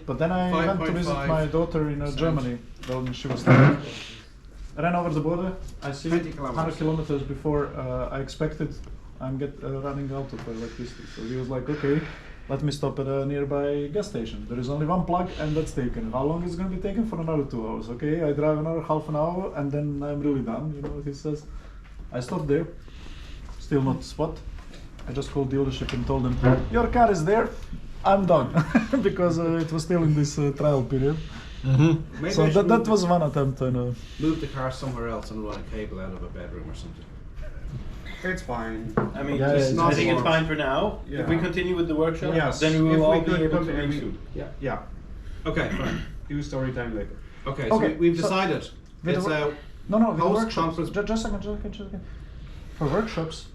But then I went to visit my daughter in Germany when she was there. I ran over the border. I see 100 kilometers before I expected I'm running out of electricity. So he was like, okay, let me stop at a nearby gas station. There is only one plug and that's taken. How long is it going to be taken? For another 2 hours. Okay, I drive another half an hour and then I'm really done. You know what he says? I stopped there. Still not spot. I just called the dealership and told them, your car is there. I'm done. Because it was still in this trial period. Mm-hmm. So that was one attempt. Move the car somewhere else and run a cable out of a bedroom or something. It's fine. I mean, Yeah, just, it's I think not it's work. fine for now. Yeah. If we continue with the workshop, Yes. then we If will all we be could able to continue- make soon. Yeah. Okay, fine. Do story time later. Okay, so Okay, we've so- decided. with It's the a No, with Post workshops. conference- Just a second. For workshops,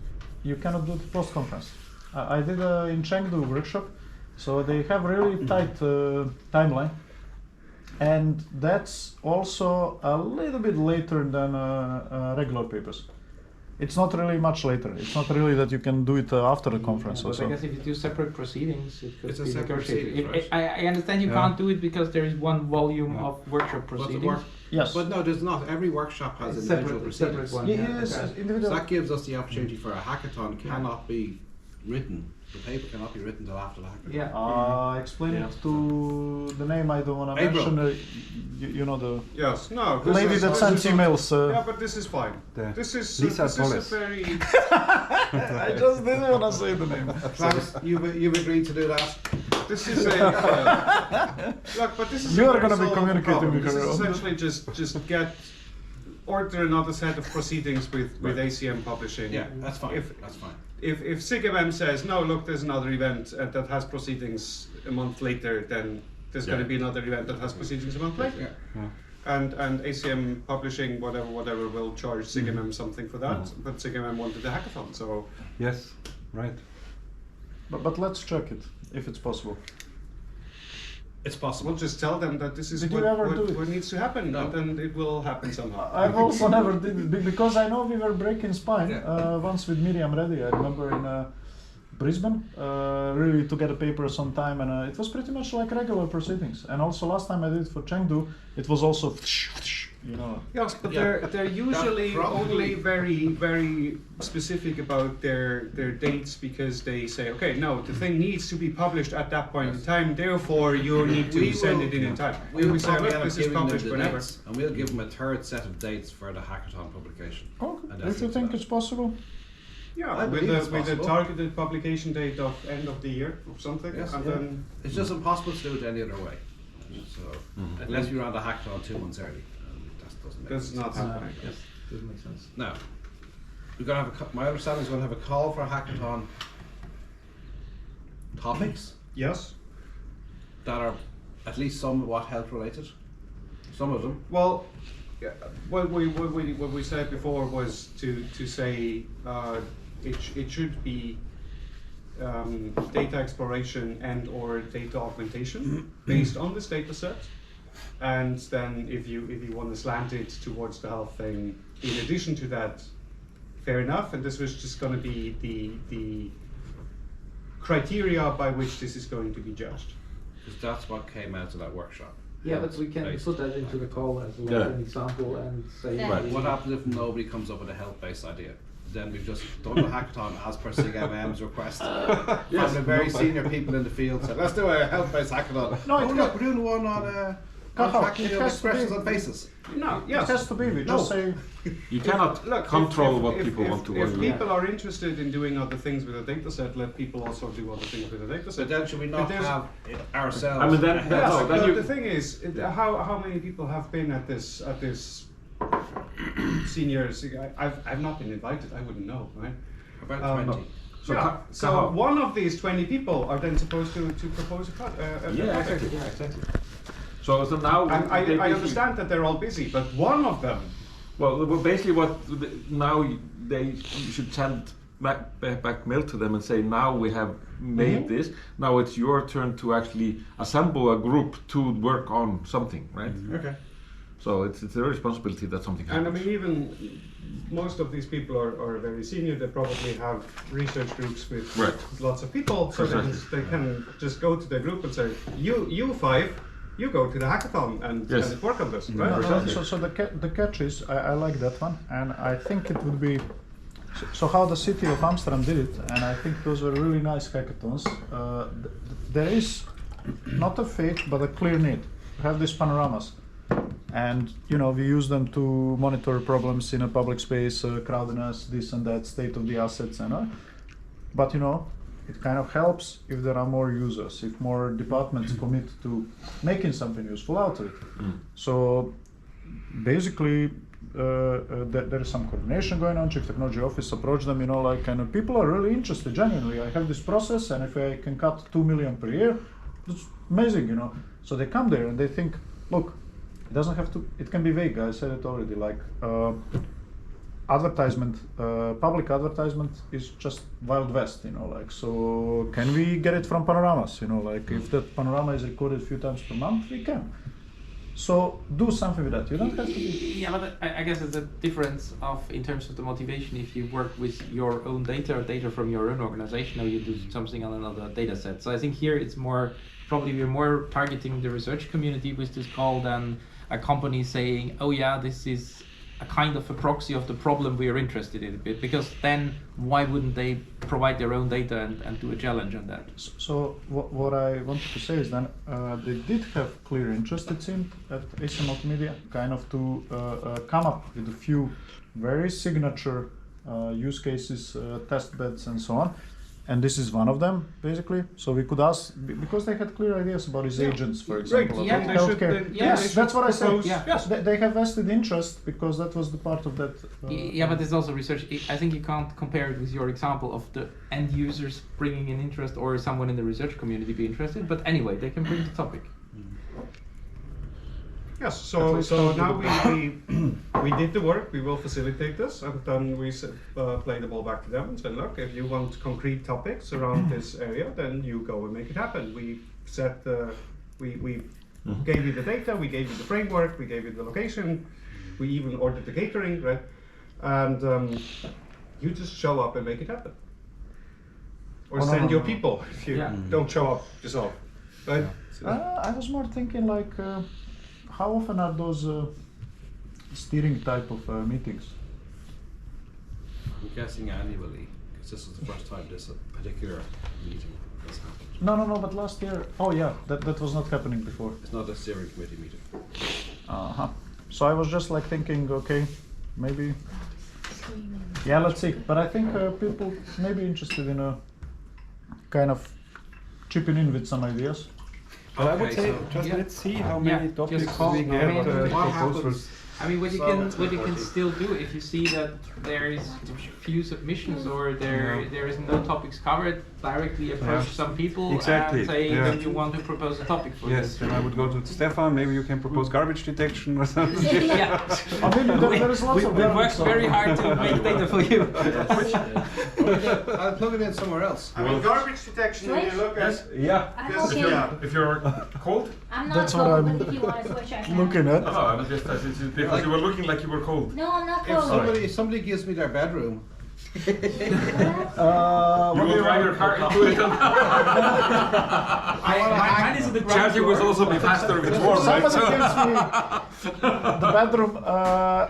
you cannot do the post conference. I did in Chengdu workshop, so they have really tight timeline, and that's also a little bit later than regular papers. It's not really much later. It's not really that you can do it after the conference But also. I guess if you do separate proceedings, it could It's a be separate negotiated. proceedings, I understand you Yeah. can't do it because there is one volume of workshop but the proceedings. work, Yes. but no, there's not. Every workshop has It's individual separate proceedings. one. Yes, okay. So individual. that gives us the opportunity for a hackathon cannot be written. The paper cannot be written till after the hackathon. Yeah. Explain Yeah. it to the name I don't want to April. mention. You know the Yes. No. this lady is- that this sends is- emails. Yeah, but this is fine. This is Lisa this is Torres. a very. I just didn't want to say the name. Klaus, you've agreed to do that. This is a. Look, but this is. You a are very gonna be solvable communicating problem. with This her. is essentially just get order another set of proceedings with ACM Publishing. Yeah, that's fine. If That's fine. if SIGMM says no, look, there's another event that has proceedings a month later, then there's going to be another event that has proceedings a month later. Yeah. And ACM Publishing, whatever, will charge SIGMM something for that. But SIGMM wanted a hackathon, so Yes, right. But let's check it if it's possible. It's possible. we'll just tell them that this is Did you ever do it? what needs to happen, No. and then it will happen somehow. I've also never did it because I know we were breaking spine Yeah. once with Miriam Reddy. I remember in Brisbane, really to get a paper some time, and it was pretty much like regular proceedings. And also last time I did it for Chengdu, it was also, you know. Yes, but Yeah. they're usually probably- only very specific about their dates because they say, okay, no, the thing needs to be published at that point in time. Therefore, you need to We send will- it in time. We will say, probably look, end up this is giving them published the whenever. dates, and we'll give them a third set of dates for the hackathon publication. Oh, And if that's you it think for it's possible. Yeah, I with believe a it's possible. targeted publication date of end of the year or something, Yes, and yeah. then It's just impossible to do it any other way. So unless you ran the hackathon 2 months early, that doesn't make that's sense. not happening. Yes, doesn't make sense. Now, we're gonna have my understanding is we're gonna have a call for a hackathon topics Yes. that are at least somewhat health related. Some of them. Well, yeah, what we said before was to say it should be data exploration and or data augmentation based on this data set, and then if you want to slant it towards the health thing, in addition to that, fair enough. And this was just going to be the criteria by which this is going to be judged. Because that's what came out of that workshop. Yeah, but we can Based put that into the call as well, Yeah. an example, and say. Yeah. Right. What happens if nobody comes up with a health-based idea? Then we've just done a hackathon as per SIGMM's request. From the very senior people in the field said, let's do a health-based hackathon. No, oh, it look, we're doing one on tracking it of has to expressions be- on faces. No, It has to be. We just say You cannot Look, control if- what if- people if- want to If work people are interested in doing other things with a data set, let people also do other things with a data So set. then should we not If there's- have it ourselves? I mean, then- a health- that's- Yes, no, then but you- the thing is, how many people have been at this seniors? I've not been invited. I wouldn't know, right? About 20. So yeah. ca- So how? one of these 20 people are then supposed to propose a Yeah, project. exactly. So now And I they basically- understand that they're all busy, but one of them. Well, basically, now they should send back mail to them and say, now we have made this. Now it's your turn to actually assemble a group to work on something, right? Okay. So it's their responsibility that something And I happens. mean, even most of these people are very senior. They probably have research groups with Right. lots of people, so Precisely. they can just go to their group and say, you five, you go to the hackathon and, Yes. and work on this, No, right? no, Precisely. so the catch is, I like that one, and I think it would be, so how the city of Amsterdam did it, and I think those were really nice hackathons. There is not a fake, but a clear need. We have these panoramas, and we use them to monitor problems in a public space, crowdiness, this and that, state of the assets, but it kind of helps if there are more users, if more departments commit to making something useful out of it. So basically, there is some coordination going on. Chief Technology Office approached them, and people are really interested, genuinely. I have this process, and if I can cut 2 million per year, it's amazing, So they come there and they think, look, it doesn't have to, it can be vague. I said it already, like advertisement, public advertisement is just Wild West, so can we get it from panoramas, if that panorama is recorded a few times per month, we can. So do something with that. You don't have to be. Yeah, but I guess it's a difference in terms of the motivation if you work with your own data or data from your own organization, or you do something on another data set. So I think here it's probably we're more targeting the research community with this call than a company saying, oh yeah, this is a kind of a proxy of the problem we are interested in a bit, because then why wouldn't they provide their own data and do a challenge on that? So what I wanted to say is then they did have clear interest, it seemed, at AC Multimedia, kind of to come up with a few very signature use cases, test beds and so on. And this is one of them, basically. So we could ask, because they had clear ideas about his agents, for example, Yeah, about they should- healthcare. they- Yes, they should that's what I said. propose- Yeah. Yes. They have vested interest because that was the part of that. Yeah, but there's also research. I think you can't compare it with your example of the end users bringing in interest or someone in the research community be interested. But anyway, they can bring the topic. Yes, so now we did the work, we will facilitate this, and then we play the ball back to them and say, look, if you want concrete topics around this area, then you go and make it happen. We set we gave you the data, we gave you the framework, we gave you the location, we even ordered the catering, right? And you just show up and make it happen. Or Oh, no, send no, your no. people if you Yeah. don't show up yourself, right? I was more thinking like, how often are those steering type of meetings? I'm guessing annually, because this is the first time this particular meeting has happened. No, but last year, oh yeah, that was not happening before. It's not a steering committee meeting. Uh-huh. So I was just like thinking, okay, maybe, yeah, let's see. But I think people may be interested in a kind of chipping in with some ideas. But I would Okay, say so- just Yeah. let's see how many Yeah, topics just call. we I get. mean, what proposals. I mean, what you So can it's what you can 40. still do if you see that there is few submissions or there is no topics covered, directly approach some people Exactly, and say yeah. that you want to propose a topic for Yes, this. then I would go to Stefan. Maybe you can propose garbage detection or something. Yeah. I mean, there is lots of We them, worked so- very hard to make data for you. I'll plug it in somewhere else. I mean, garbage detection, when you look at Yeah. I'm Yes, okay. yeah. If you're cold? I'm not That's what cold, I'm but if you want to switch, I can. looking at. No, I'm just because you were looking like you were cold. No, I'm not If cold. somebody gives me their bedroom, You will drive your car into it. Mine is at the ground Charging will floor. also be faster if it's warm, right? Somebody So- gives me the bedroom,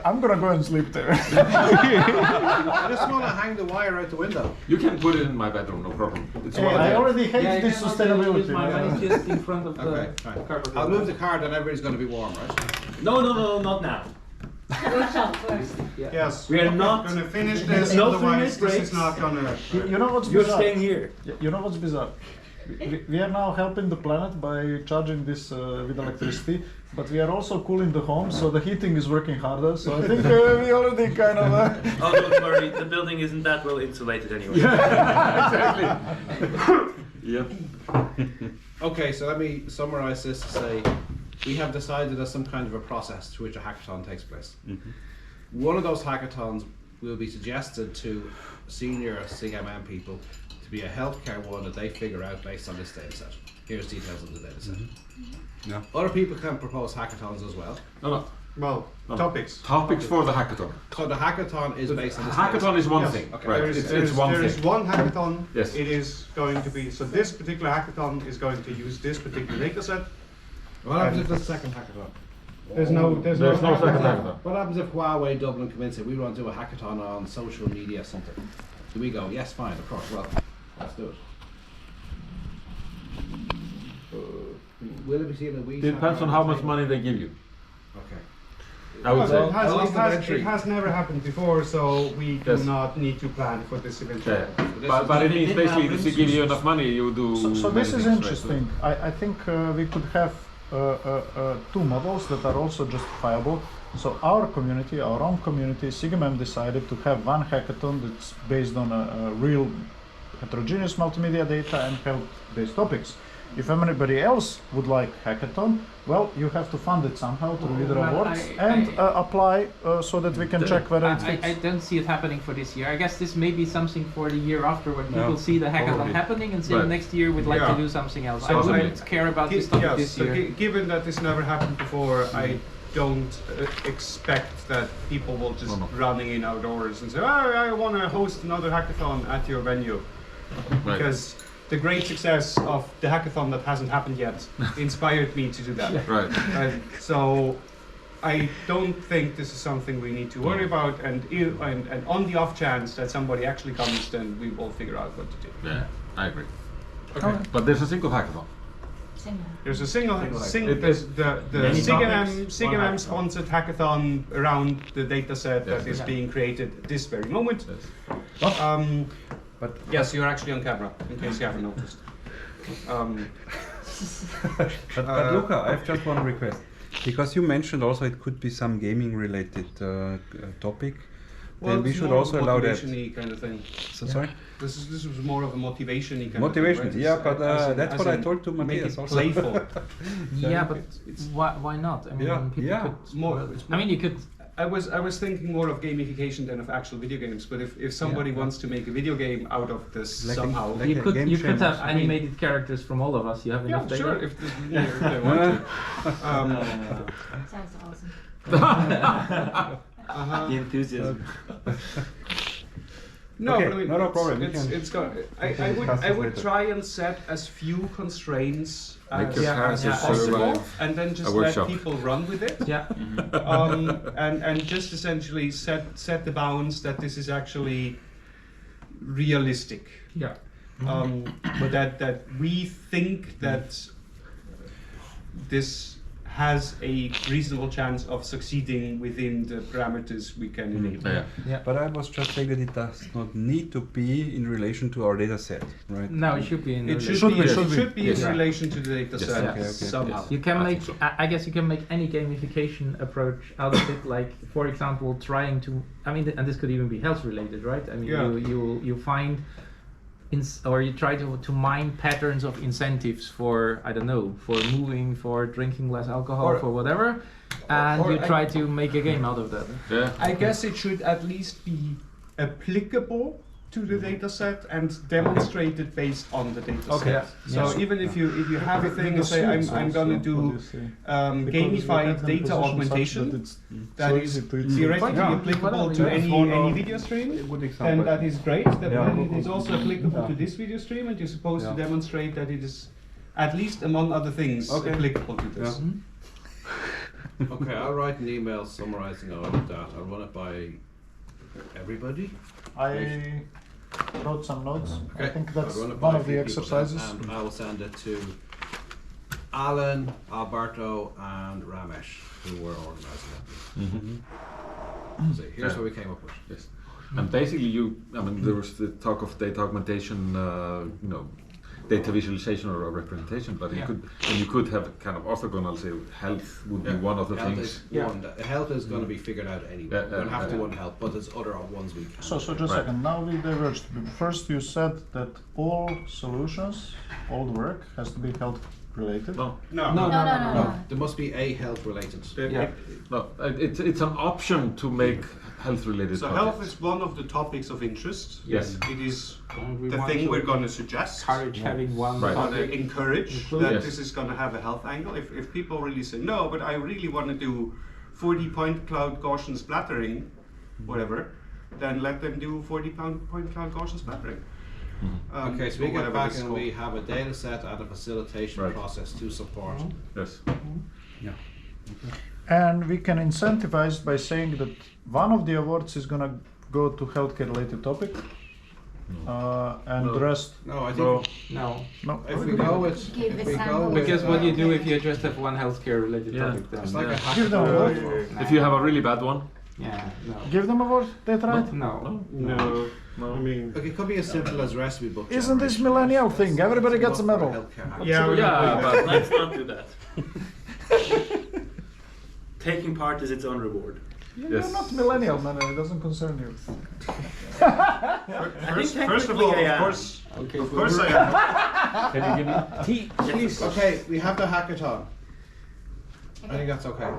I'm gonna go and sleep there. I just want to hang the wire out the window. You can put it in my bedroom, no problem. It's Hey, one I day. already hate Yeah, you this can also sustainability. use mine. Mine is just in front of the Okay, fine. carpet. I'll move the car, then everybody's going to be warm, right? No, not now. Workshop first. yes, We are not- gonna finish this, No otherwise 3-minute this breaks. is not gonna. You know what's You're bizarre? staying here. You know what's bizarre? We are now helping the planet by charging this with electricity, but we are also cooling the home, so the heating is working harder. So I think we already kind of. Oh, don't worry, the building isn't that well insulated anyway. Yep. Okay, so let me summarize this to say we have decided as some kind of a process through which a hackathon takes place. One of those hackathons will be suggested to senior CMM people to be a healthcare one that they figure out based on this data set. Here's details of the data set. Yeah. Other people can propose hackathons as well. No. Well, topics. Topics for the hackathon. So the hackathon is based on this. Hackathon is one Yes. thing, Okay. right? It's one There is thing. one hackathon. Yes. It is going to be, so this particular hackathon is going to use this particular data set. What happens if the second hackathon? There's no There's no second hackathon. What happens if Huawei Dublin come in and say we want to do a hackathon on social media something? Do we go, yes, fine, of course, well, let's do it. Will it be seen that we? Depends on how much money they give you. Okay. I would Well, say. it has never happened before, so we do Yes. not need to plan for this event. Yeah. this But is- it means basically if they give you enough money, you do. So many this is things, right? interesting. I think we could have two models that are also justifiable. So our community, our own community, SIGMM decided to have one hackathon that's based on a real heterogeneous multimedia data and health-based topics. If anybody else would like hackathon, well, you have to fund it somehow through either Well, awards and apply so that we can check whether it I fits. don't see it happening for this year. I guess this may be something for the year after when people No, see the hackathon probably. happening and say Right. next year we'd like Yeah. to do something else. I Possibly. wouldn't care about this topic Yes, this so year. given that this never happened before, I don't expect that people will just No. running in outdoors and say, oh, I want to host another hackathon at your venue. Right. Because the great success of the hackathon that hasn't happened yet inspired me to do that. Right. And so I don't think this is something we need to worry about. And on the off chance that somebody actually comes, then we will figure out what to do. Yeah, I agree. Okay. But there's a single hackathon. Similar. There's a It there's is the many topics, one SIGMM hackathon. sponsored hackathon around the data set Yes. that is Yeah. being created at this very moment. Yes. But yes, you're actually on camera, in case you haven't noticed. But Luca, I have just one request. Because you mentioned also it could be some gaming related topic, then we it's should more also of a allow that. motivation-y kind of thing. So, sorry? This was more of a motivation-y kind Motivation, of thing. yeah, but As in- that's as what I in told to make Matthias it also. playful. Yeah, but why not? I mean, Yeah, people yeah. could. It's more. I mean, you could. I was thinking more of gamification than of actual video games. But if somebody Yeah. wants to make a video game out of this Like a- somehow, like You a could game you could have changers. animated characters from all of us. You have yeah, enough data. sure, if they want to. Sounds awesome. Uh-huh. The enthusiasm. No, Okay, but I mean, no problem, we It's, can it's got, I discuss would this later. try and set as few constraints Make as, your Yeah, characters yeah. possible, survive and then a just let workshop. people run with it. Yeah. And just essentially set the bounds that this is actually realistic. Yeah. But that we think that this has a reasonable chance of succeeding within the parameters we can enable. Yeah. But I was just saying that it does not need to be in relation to our data set, right? No, it should be in. It relation. should be, Should it be. should be Yes. in relation to the data Yes. set Okay, okay. somehow. You can I make. think so. I guess you can make any gamification approach out of it. Like, for example, trying to. I mean, and this could even be health related, right? I mean, Yeah. you find. Or you try to mine patterns of incentives for, I don't know, for moving, for drinking less alcohol, Or- for whatever, and or you I- try to make a game out of that. Yeah. I guess it should at least be applicable to the data set and demonstrated based on the data Okay. set. So Yeah. even if you have a thing and say I'm gonna do gamified data augmentation that is theoretically Yeah. applicable to Yeah. any One of- video stream, Good then example. that is great. That Yeah. then it is also applicable Yeah. to this video stream, and you're supposed to Yeah. demonstrate that it is at least among other things Okay. applicable to this. Yeah. Okay, I'll write an email summarizing all of that. I'll run it by everybody. I wrote some notes. I Okay. think I'll that's run it by one a of the few people then, exercises. and I will send it to Alan, Alberto, and Ramesh, who were organising it. So here's what we came up with. Yes. And basically, I mean, there was the talk of data augmentation, data visualization or representation, but you could have kind of orthogonal, say, health would be one of the Health things. is one. Health is going to be figured out anyway. Yeah, We're going to have to yeah. one health, but there's other ones we can. So just a Right. second. Now we diverged. First, you said that all solutions, all the work has to be health related. No, No, No, no, no, no. There must be a health related. Yeah. no, it's an option to make health-related. So health is one of the topics of interest. Yes. It is We the want thing to we're going to suggest. encourage having one. Right. Want to topic. encourage Include- that Yes. this is going to have a health angle. If people really say no, but I really want to do 40 point cloud Gaussian splattering, whatever, then let them do 40 point cloud Gaussian splattering. Okay, so we or get whatever back it's and called. we have a data set and a facilitation Right. process to support. Yes. Yeah. And we can incentivize by saying that one of the awards is gonna go to healthcare related topic, and the rest. No, I think No. No, No. if we go with, Give if we go examples. with, because what you do if you just have one healthcare related Yeah. topic, then it's like a Give them a hackathon. award. If you have a really bad one, yeah, no, Give them award. They tried. no. No, no. I mean, Look, it could be as simple as recipe book. Isn't this generation. millennial thing? Everybody gets a Look for medal. healthcare hack. yeah, Yeah, but Let's not do that. Taking part is its own reward. You're Yes. not millennial, man. It doesn't concern you. first of all, of course, Okay, of course I am. can you give me tea, please? Okay, we have the hackathon. I think that's okay.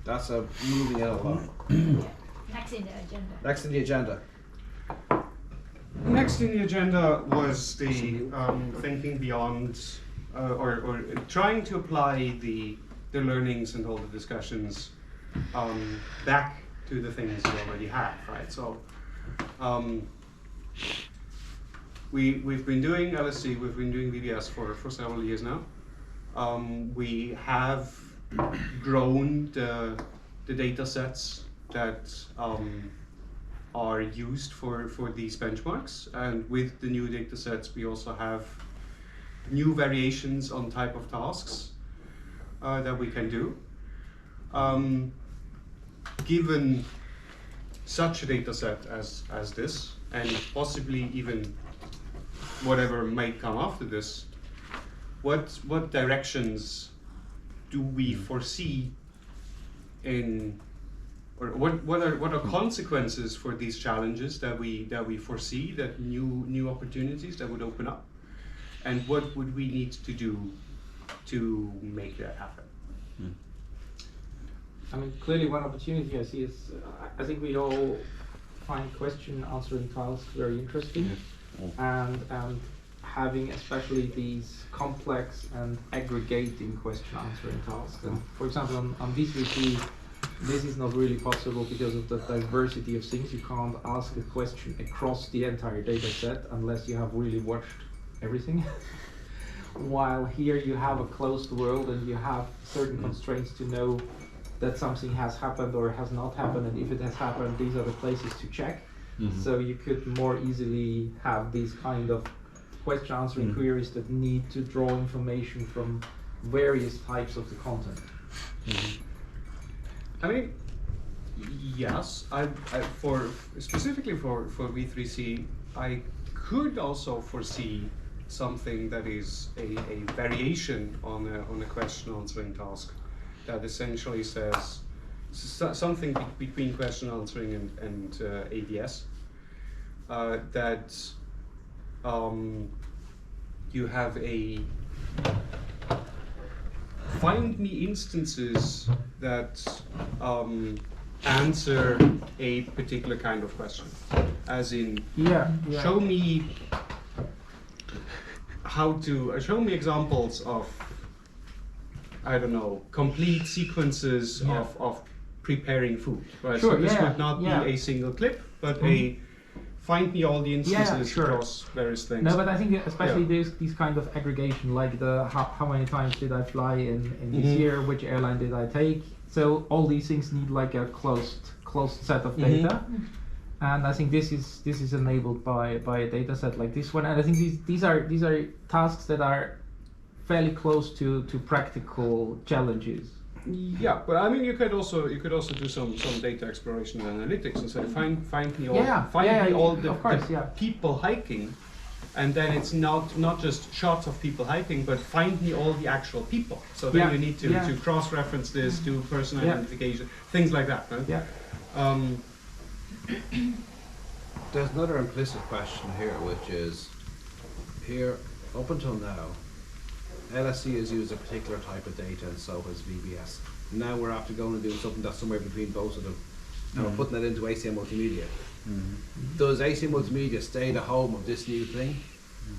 That's a moving it along. Next in the agenda. Next in the agenda. Next in the agenda was the thinking beyond, or trying to apply the learnings and all the discussions back to the things you already have, right? So we've been doing LSC, we've been doing VBS for several years now. We have grown the data sets that are used for these benchmarks, and with the new data sets we also have new variations on type of tasks that we can do. Given such a data set as this, and possibly even whatever might come after this, what directions do we foresee in, or what are consequences for these challenges that we foresee, that new opportunities that would open up, and what would we need to do to make that happen? I mean, clearly one opportunity I see is, I think we all find question answering tasks very interesting, and having especially these complex and aggregating question answering tasks. And for example, on V3C, this is not really possible because of the diversity of things. You can't ask a question across the entire data set unless you have really watched everything. While here you have a closed world and you have certain constraints to know that something has happened or has not happened, and if it has happened, these are the places to check. So you could more easily have these kind of question answering queries that need to draw information from various types of the content. I mean, yes, I for specifically for V3C, I could also foresee something that is a variation on a question answering task that essentially says something between question answering and ADS, that you have a find me instances that answer a particular kind of question, as in show me show me examples of, I don't know, complete sequences of preparing food, right? Sure, so this yeah, would not yeah. be a single clip, but a find me all the instances sure. across various things. No, but I think especially these kind of aggregation, like the how many times did I fly in this year, which airline did I take? So all these things need like a closed set of data, and I think this is enabled by a data set like this one. And I think these are tasks that are fairly close to practical challenges. Yeah, but I mean, you could also do some data exploration and analytics and say find me all the people hiking, and then it's not just shots of people hiking, but find me all the actual people. So then you need to cross-reference this, do person identification, things like that, right? Yeah. There's another implicit question here, which is, here, up until now, LSC has used a particular type of data and so has VBS. Now we're after going and doing something that's somewhere between both of them, and we're putting that into ACM Multimedia. Does ACM Multimedia stay the home of this new thing?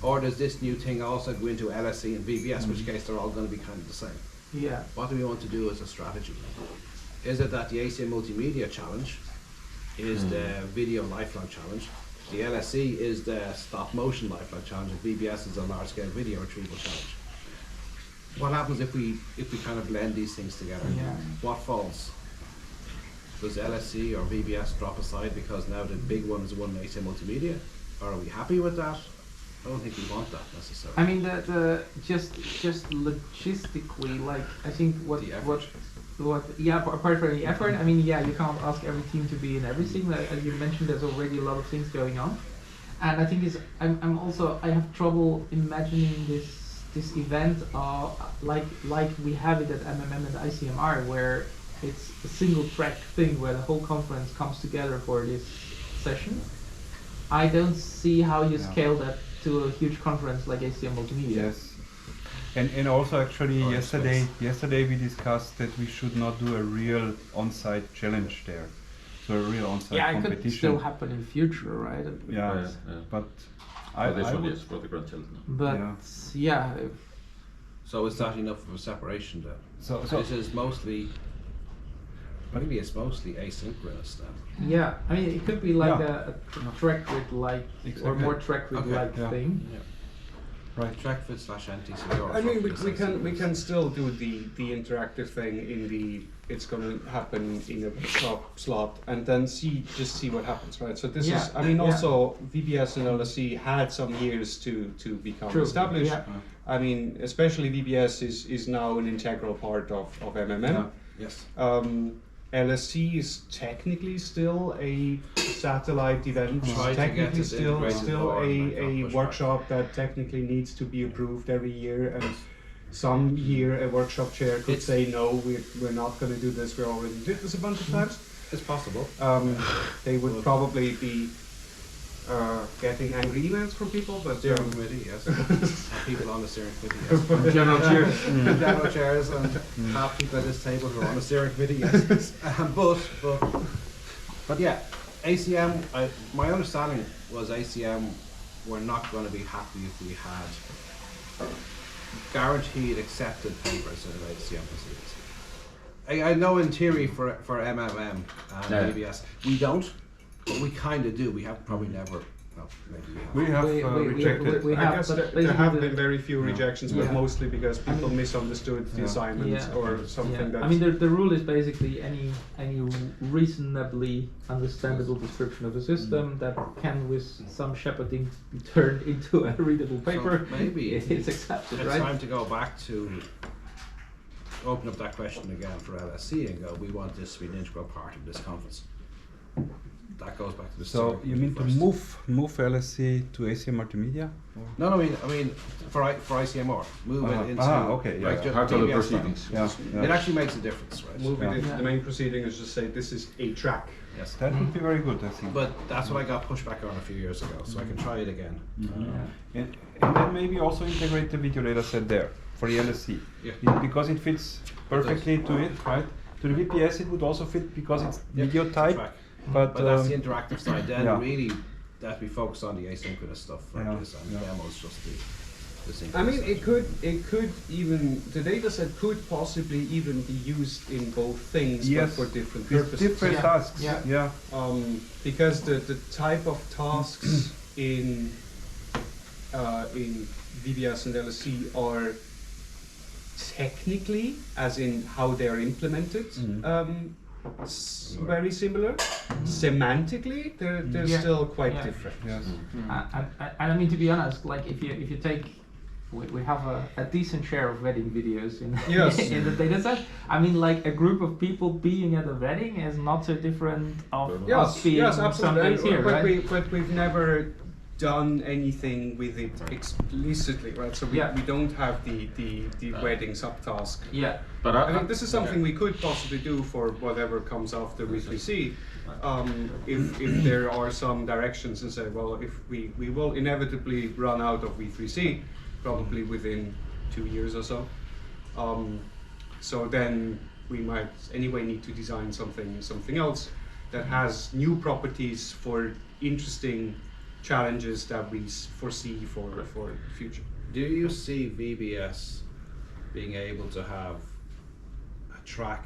Or does this new thing also go into LSC and VBS, in which case they're all going to be kind of the same? Yeah. What do we want to do as a strategy? Is it that the ACM Multimedia Challenge is the Video Lifelong Challenge, the LSE is the Stop Motion Lifelong Challenge, and VBS is a Large Scale Video Retrieval Challenge? What happens if we kind of blend these things together? Yeah. What falls? Does LSE or VBS drop aside because now the big one is the one in ACM Multimedia? Or are we happy with that? I don't think we want that necessarily. I mean, the just logistically, like I think what apart from the effort, I mean, yeah, you can't ask every team to be in everything. Like, as you mentioned, there's already a lot of things going on, and I think I'm also I have trouble imagining this event like we have it at MMM and ICMR, where it's a single track thing where the whole conference comes together for this session. I don't see how you scale that to a huge conference like ACM Multimedia. Yes. And also actually yesterday we discussed that we should not do a real on-site challenge there. So a real on-site competition. It could still happen in future, right? Yeah. But For this I one, would, yes, for the Grand Challenge. But yeah, So is that enough of a separation then? so This is mostly, maybe it's mostly asynchronous then. yeah. I mean, it could be like Yeah. a track grid like or Exactly. more track grid like Yeah. thing. right. TrackFit / NTC. I mean, we can still do the interactive thing in the. It's going to happen in a workshop slot, and then see what happens, right? So this Yeah. is. I mean, Yeah. also VBS and LSE had some years to become True. established. Yeah. I mean, especially VBS is now an integral part of MMM. Yeah. Yes. LSE is technically still a satellite event. Try to get Technically it still integrated more and make a that push workshop that technically needs to be approved every year, and some year a workshop chair could It's- say no, we're not going to do this. We already did this a bunch of times. It's possible. They would probably be getting angry emails from people, but Steering committee, yes. People on the steering committee, yes. General chairs. Demo chairs and half people at this table who are on the steering committee, yes. But yeah, ACM, my understanding was ACM were not going to be happy if we had guaranteed accepted papers in ACM proceedings. I know in theory for MMM and Yeah. ABS, we don't, but we kind of do. We have probably never, well, maybe we have. We have rejected. we I have, guess but there basically have the- been very few rejections, but Yeah. mostly because people mean- misunderstood the Yeah. assignment Yeah. or something Yeah. that. I mean, the rule is basically any reasonably understandable description of a system that can, with some shepherding, be turned into a readable paper. So maybe it's accepted, It's right? time to go back to open up that question again for LSC and go, we want this to be an integral part of this conference. That goes back to the So steering you mean to committee move LSC to ACM Multimedia? Or? No, I mean for ICMR, move it into okay, yeah, yeah. just Part of the PBS proceedings. Yeah. It actually makes a difference, right? Move it into Yeah. the main proceeding is just say this is a track. Yes. That would be very good, I think. But that's what I got pushed back on a few years ago, so I can try it again. Yeah. And then maybe also integrate the video data set there for the LSC. Yeah. Because it fits perfectly to it, right? To the VPS it would also fit because it's Yeah, video type, track. but But that's the interactive side. Then yeah. really that we focus on the asynchronous stuff like Yeah, this, and yeah. demos just the synchronous I mean, stuff. it could even the data set could possibly even be used in both things, yes, but for different with purposes. different Yeah. tasks. Yeah. Yeah. Because the type of tasks in VBS and LSC are technically, as in how they're implemented, very similar. Semantically, they're Yeah. still quite Yeah. different. Yes. And I mean, to be honest, like if you take, we have a decent share of wedding videos in Yes. in the data set. I mean, like a group of people being at a wedding is not so different of us being Yes, some absolutely. days here, but right? but we've never done anything with it explicitly, right? So we don't have the wedding subtask. Yeah. But I think this is something we could possibly do for whatever comes after V3C. If there are some directions and say, well, if we will inevitably run out of V3C, probably within 2 years or so. So then we might anyway need to design something else that has new properties for interesting challenges that we foresee for the future. Do you see VBS being able to have a track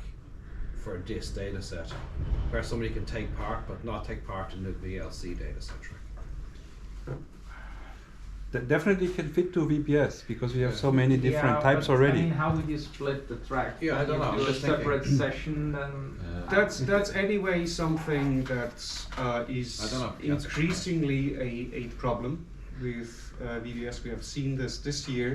for this data set, where somebody can take part but not take part in the VLC data set track? That definitely can fit to VPS because we have so many different types already. I mean, how would you split the track? Yeah, I don't know, I'm Do a just thinking. separate session and. That's anyway something that is I don't know if that's increasingly a problem with VBS. We have seen this year,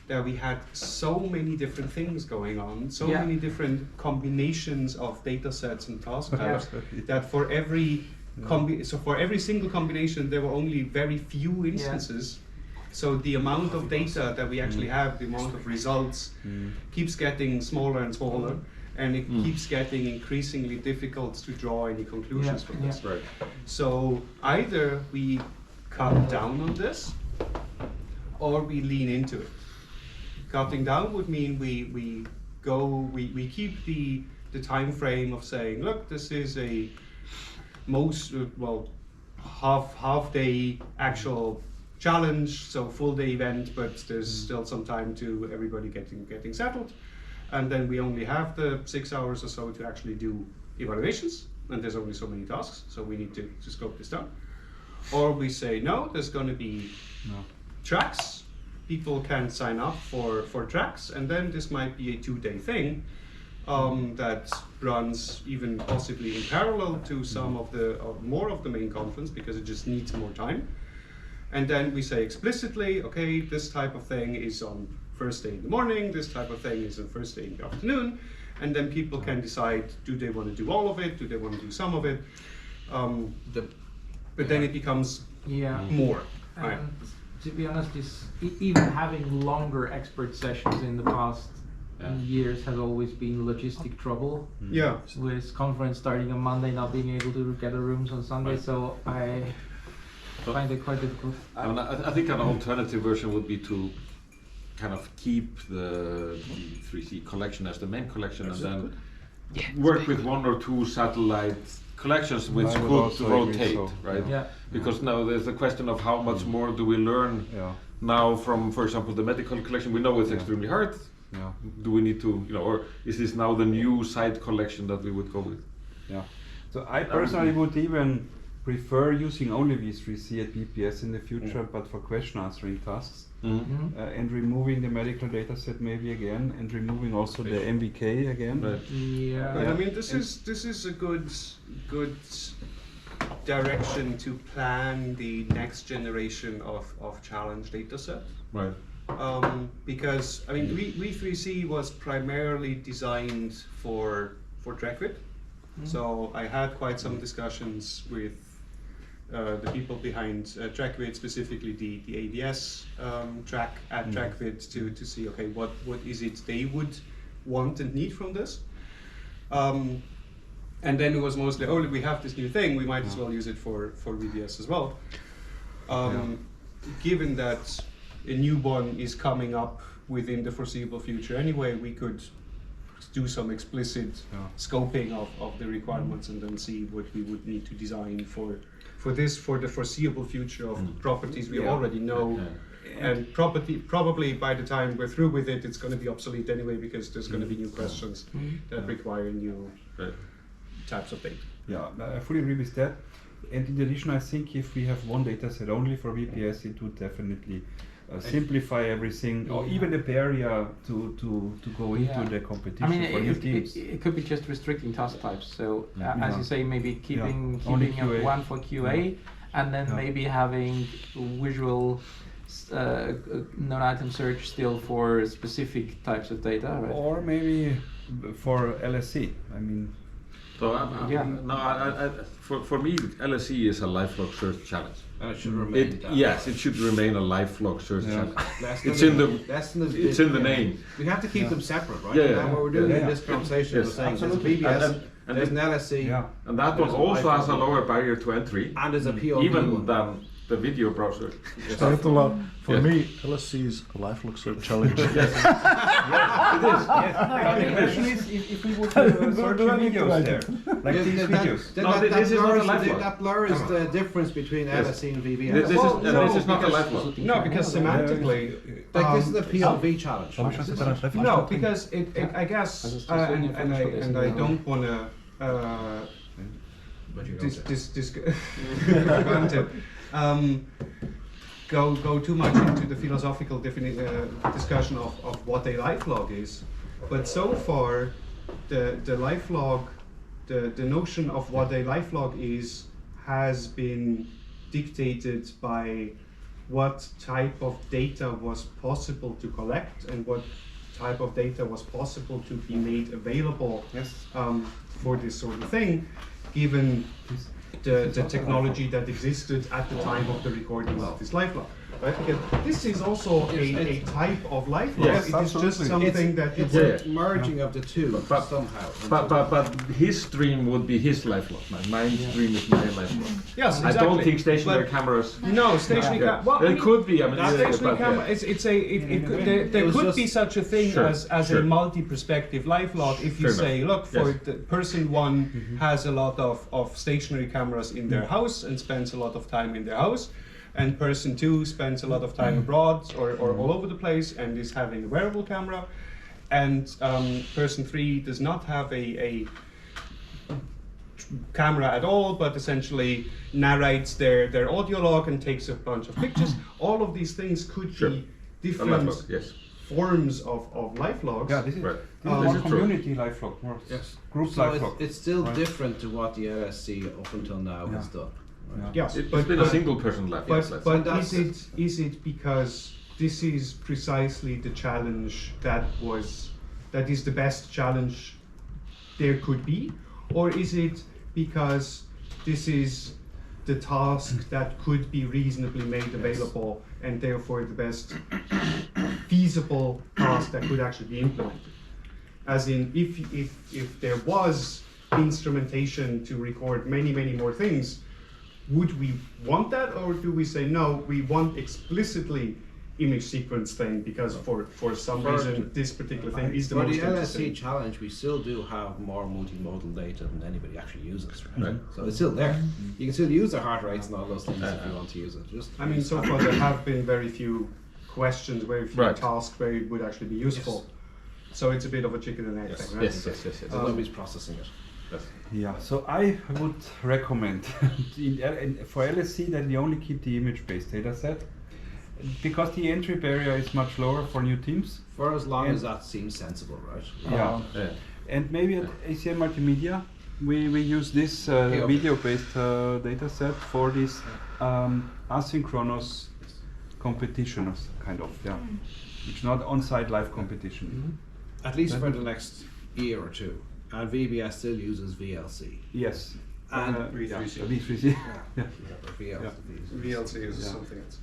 that we had so many different things going on, so Yeah. many different combinations of data sets and task types, Yeah. that for every for every single combination there were only very few instances. So the amount of data that we actually have, the amount of results, keeps getting smaller and smaller, and it keeps getting increasingly difficult to draw any conclusions from this. Right. So either we cut down on this, or we lean into it. Cutting down would mean we keep the time frame of saying, look, this is a half day actual challenge, so full day event, but there's still some time to everybody getting settled, and then we only have the 6 hours or so to actually do evaluations, and there's only so many tasks, so we need to scope this down. Or we say, no, there's going to be tracks. People can sign up for tracks, and then this might be a 2-day thing that runs even possibly in parallel to some of the more of the main conference, because it just needs more time. And then we say explicitly, okay, this type of thing is on first day in the morning, this type of thing is on first day in the afternoon, and then people can decide, do they want to do all of it, do they want to do some of it, but then it becomes more. Right. And to be honest, even having longer expert sessions in the past years has always been logistic trouble. Yeah. With conference starting on Monday, not being able to gather rooms on Sunday, so I find it quite difficult. I think an alternative version would be to kind of keep the 3C collection as the main collection, and then work with 1 or 2 satellite collections which I would could also agree rotate, so, right? Yeah. Because now there's the question of how much more do we learn now from, for example, the medical collection. We know it's extremely hard. Yeah. Do we need to, or is this now the new site collection that we would go with? Yeah. So I personally would even prefer using only V3C at VPS in the future, but for question answering tasks, and removing the medical data set maybe again, and removing also the MVK again. Right. Yeah. But I mean, this is a good direction to plan the next generation of challenge data set. Right. Because I mean, V3C was primarily designed for TrackVid, so I had quite some discussions with the people behind TrackVid, specifically the AVS track at TrackVid, to see, okay, what is it they would want and need from this. And then it was mostly, oh, we have this new thing, we might as well use it for VBS as well. Given that a new one is coming up within the foreseeable future anyway, we could do some explicit scoping of the requirements, and then see what we would need to design for the foreseeable future of properties we already know. And probably by the time we're through with it, it's going to be obsolete anyway, because there's going to be new questions that require new types of data. Yeah, I fully agree with that. And in addition, I think if we have one data set only for VPS, it would definitely simplify everything, or even the barrier to go into the competition for new teams. It could be just restricting task types. So as you say, maybe keeping Only up QA. one for QA, and then maybe having visual known item search still for specific types of data, right? Or maybe for LSC. I mean, So for me, LSE is a lifelog search challenge. And it should remain that. Yes, it should remain a lifelog search challenge. Lesson It's in the lesson is it's big, in the yeah. name. We have to keep them separate, right? Yeah, Now what we're doing in this conversation Yes, is saying there's a absolutely. VBS, And there's an it- LSC, yeah. And that one There's a also has a lifelog. lower barrier to entry, and there's a POV even one. than the video browser. Stayatula, for Yes. me, LSC is a LifeLock search challenge. But the question is if we would search do I need to videos write there, it? like these videos. This is not a LifeLock. That blurs the difference between LSC and VBS. This is not a LifeLock. No, because semantically, Like this is a PLV challenge. right? no, because I guess, and I don't wanna, But you're going to. go too much into the philosophical discussion of what a lifelog is, but so far the lifelog, the notion of what a lifelog is has been dictated by what type of data was possible to collect and what type of data was possible to be made available for this sort of thing, given the technology that existed at the time of the recording of this lifelog. Right? Because this is also a type of lifelog. Yes, it is just something that It's a merging of the two But- somehow. But his stream would be his LifeLock. My stream is my LifeLock. yes, I exactly. don't think stationary But- cameras. No, stationary Yeah. camera. Well, I It mean, could be. I mean, stationary but, camera. yeah. It's a. There It was could just- be such a thing Sure, as sure. a multi-perspective lifelog. If you Fair say, enough. look, for Yes. the person one has a lot of stationary cameras in their house and spends a lot of time in their house, and person two spends a lot of time abroad or all over the place and is having a wearable camera, and person three does not have a camera at all, but essentially narrates their audio log and takes a bunch of pictures. All of these things could Sure. be A different LifeLock, yes. forms of life logs. Yeah, this is, Right. this is This more is true. community lifelog, more Yes. group So lifelog. it's still Right. different to what the LSC up until now has done. Yeah. Yes, It's been a single person LifeLock. but, let's but say. is it because this is precisely the challenge that is the best challenge there could be, or is it because this is the task that could be reasonably made available and therefore the best feasible task that could actually be implemented? As in, if there was instrumentation to record many more things, would we want that, or do we say no, we want explicitly image sequence thing because for some reason this particular thing is the For most the interesting? LSC challenge, we still do have more multimodal data than anybody actually uses, right? Right. So it's still there. You can still use the heart rates and all those things if you want to use it. Just I mean, so far there have been very few questions, very few Right. tasks where it would actually be useful. So it's a bit of a chicken and egg Yes. thing, right? Yes. so nobody's processing it. Yeah, so I would recommend for LSC that we only keep the image-based data set because the entry barrier is much lower for new teams. For as long And- as that seems sensible, right? Yeah. And maybe at ACM Multimedia, we use this Okay. video-based data set for this asynchronous competition, kind of, yeah. It's not on-site live competition. At least for the next year or two. And VBS still uses VLC. Yes. And V3C. V3C. Yeah. Or VLC. VLC is Yeah. something else.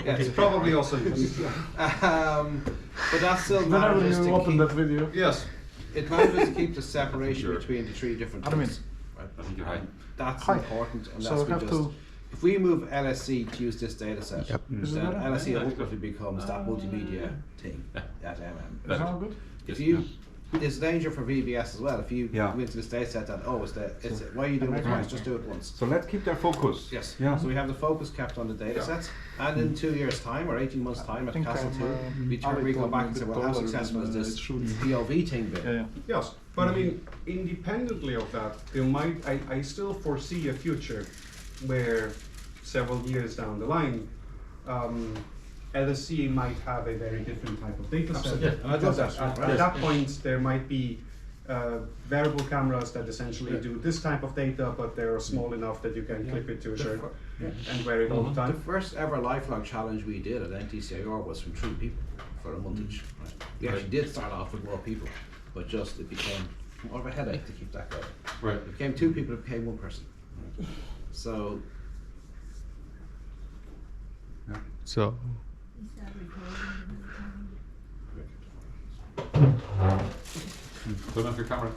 Yeah, It's probably also used. But that still Whenever manages you to open keep, that video, Yes. it manages to keep the separation Sure. between the three different I mean, things. Right? I think you're right. That's Hi. important So unless I we have just to- if we move LSC to use this data set, Is it then better? LSC ultimately becomes that multimedia thing at MM. is that good? If you there's danger for VBS as well. If you Yeah. go into this data set that why are you doing it twice? Just do it once. So let's keep their focus. Yes. Yeah. So we have the focus kept on the data sets, and in 2 years' time or 18 months' time at think Castle I'm, 2, we go back and say, well, how successful is this POV thing been? Yeah. Yes, but I mean, independently of that, I still foresee a future where several years down the line, LSC might have a very different type of data set. Absolutely. And I'd love that. At that point, there might be variable cameras that essentially do this type of data, but they're small enough that you can clip it to a shirt and wear it all the The time. first ever lifelong challenge we did at NTCIR was from 3 people for a month each. Right? We actually did start off with more people, but just it became more of a headache to keep that going. Right. It became 2 people, it became 1 person. So So. Is that recording? Turn off your camera.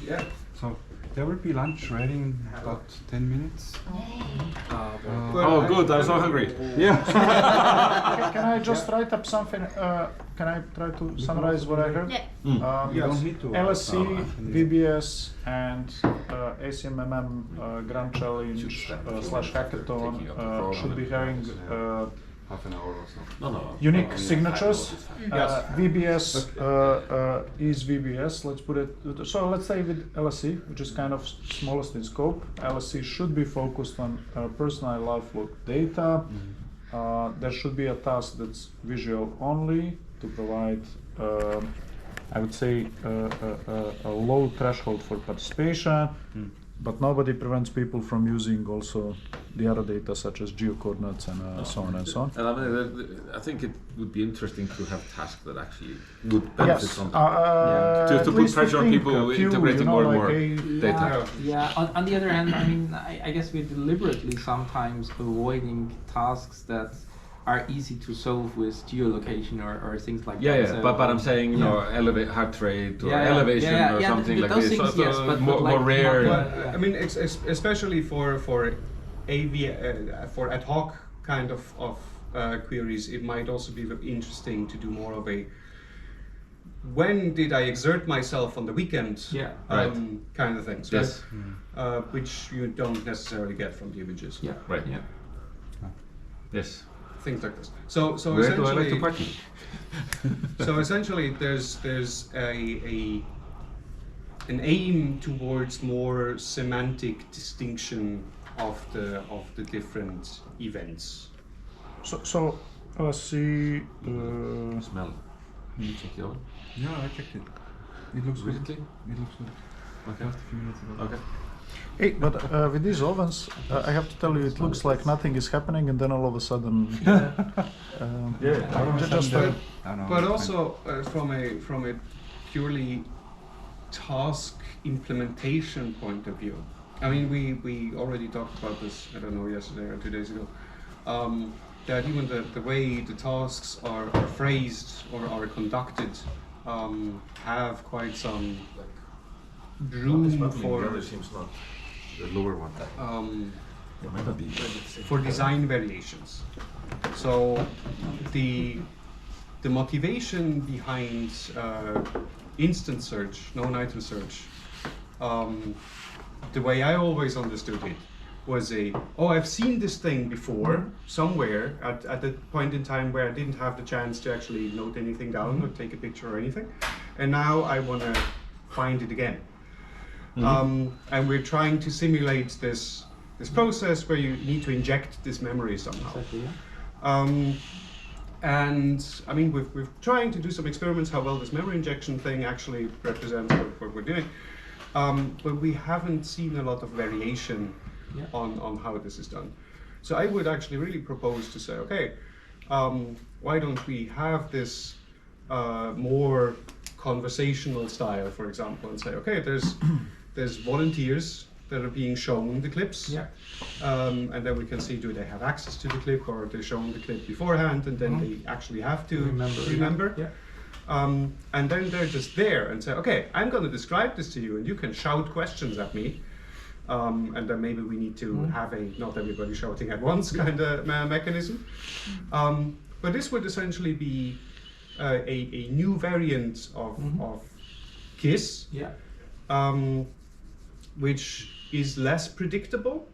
Yeah. So There will be lunch ready in about 10 minutes. Oh, good! I'm so hungry. Yeah. Can I just write up something? Can I try to summarize what I heard? Yeah. You don't need to. LSC, Anthony. VBS, and ACMMM Grand Challenge / Hackathon should be having Half an hour or so. No. unique signatures. Yes. VBS is VBS. Let's put it. So let's say with LSC, which is kind of smallest in scope. LSC should be focused on personal life log data. There should be a task that's visual only to provide, I would say, a low threshold for participation. But nobody prevents people from using also the other data such as geocoordinates and so on and so on. And I think it would be interesting to have tasks that actually would benefit Yes, from that. To at put least pressure on think people a few, integrating more and more data. Yeah. On the other hand, I mean, I guess we're deliberately sometimes avoiding tasks that are easy to solve with geolocation or things like that. Yeah, So, but I'm saying, you know, heart rate or elevation or something like those this. things, So yes, but more like rare. not- Well, I mean, especially for ad hoc kind of queries, it might also be interesting to do more of a when did I exert myself on the weekend Yeah. Right. kind of things, Yes. right? Which you don't necessarily get from the images. Yeah. Right. Yeah. Yes. Things like this. So Where do I like essentially, to party? so essentially, there's an aim towards more semantic distinction of the different events. So LSC. Smell. Did you check the oven? Yeah, I checked it. It looks good. Recently? It looks good. Okay. Just a few minutes ago. Okay. Hey, but with these ovens, I have to tell you, it looks like nothing is happening, and then all of a sudden, just But also from a purely task implementation point of view. I mean, we already talked about this, I don't know, yesterday or 2 days ago, that even the way the tasks are phrased or are conducted have quite some room for seems not the lower one. for design variations. So the motivation behind instant search, known item search, the way I always understood it was I've seen this thing before somewhere at the point in time where I didn't have the chance to actually note anything down or take a picture or anything, and now I want to find it again. And we're trying to simulate this process where you need to inject this memory somehow. Exactly, yeah. And I mean, we're trying to do some experiments how well this memory injection thing actually represents what we're doing, but we haven't seen a lot of variation on how this is done. So I would actually really propose to say, okay, why don't we have this more conversational style, for example, and say, okay, there's volunteers that are being shown the clips, and then we can see, do they have access to the clip, or are they shown the clip beforehand, and then they actually have to remember. Yeah. And then they're just there and say, okay, I'm going to describe this to you, and you can shout questions at me, and then maybe we need to have a not everybody shouting at once kind of mechanism. But this would essentially be a new variant of KISS, which is less predictable,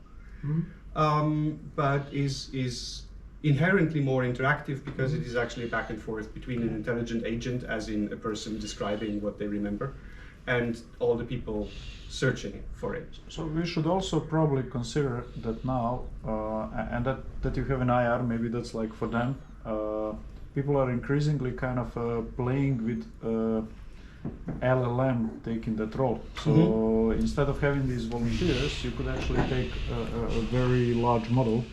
but is inherently more interactive because it is actually back and forth between an intelligent agent, as in a person describing what they remember, and all the people searching for it. So we should also probably consider that now, and that you have an IR, maybe that's like for them, people are increasingly kind of playing with LLM taking that role. So instead of having these volunteers, you could actually take a very large model,